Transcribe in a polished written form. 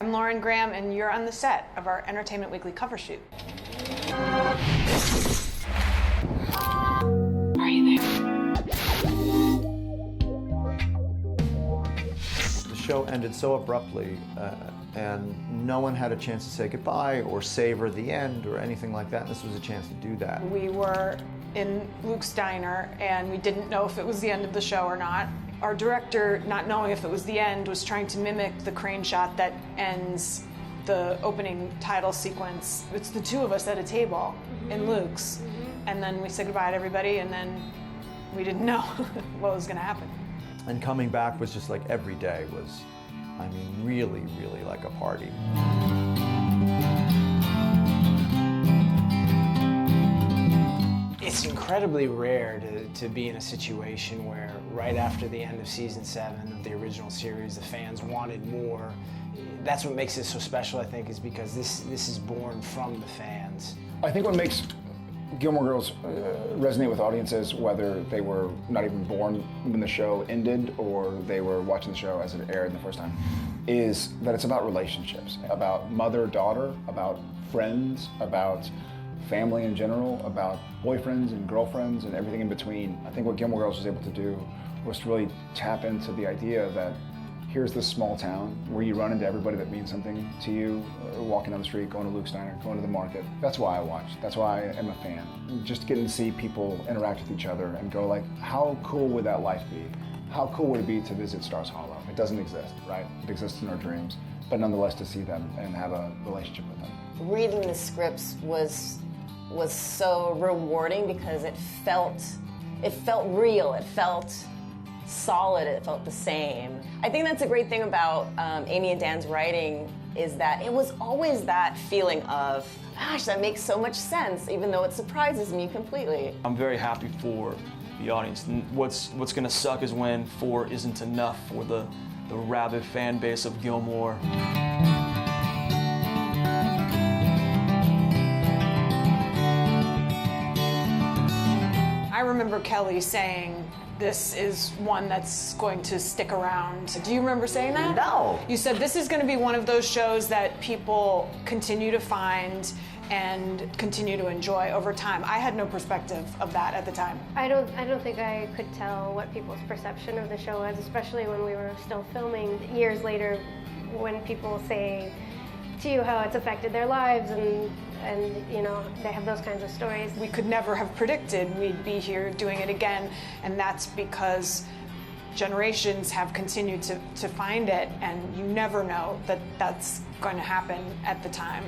I'm Lauren Graham, and you're on the set of our Entertainment Weekly cover shoot. Are you there? The show ended so abruptly, and no one had a chance to say goodbye or savor the end or anything like that. And this was a chance to do that. We were in Luke's diner, and we didn't know if it was the end of the show or not. Our director, not knowing if it was the end, was trying to mimic the crane shot that ends the opening title sequence. It's the two of us at a table in Luke's, and then we said goodbye to everybody, and then we didn't know what was going to happen. And coming back was just like every day was, I mean, really, really like a party. It's incredibly rare to be in a situation where right after the end of season 7 of the original series, the fans wanted more. That's what makes it so special, I think, is because this is born from the fans. I think what makes Gilmore Girls resonate with audiences, whether they were not even born when the show ended or they were watching the show as it aired the first time, is that it's about relationships, about mother-daughter, about friends, about family in general, about boyfriends and girlfriends and everything in between. I think what Gilmore Girls was able to do was to really tap into the idea that here's this small town where you run into everybody that means something to you, walking down the street, going to Luke's Diner, going to the market. That's why I watch. That's why I am a fan. Just getting to see people interact with each other and go like, how cool would that life be? How cool would it be to visit Stars Hollow? It doesn't exist, right? It exists in our dreams, but nonetheless to see them and have a relationship with them. Reading the scripts was so rewarding because it felt real, it felt solid, it felt the same. I think that's a great thing about Amy and Dan's writing is that it was always that feeling of, gosh, that makes so much sense, even though it surprises me completely. I'm very happy for the audience. What's going to suck is when 4 isn't enough for the rabid fan base of Gilmore. I remember Kelly saying, this is one that's going to stick around. Do you remember saying that? No. You said this is going to be one of those shows that people continue to find and continue to enjoy over time. I had no perspective of that at the time. I don't think I could tell what people's perception of the show was, especially when we were still filming years later, when people say to you how it's affected their lives and you know, they have those kinds of stories. We could never have predicted we'd be here doing it again, and that's because generations have continued to find it, and you never know that that's going to happen at the time.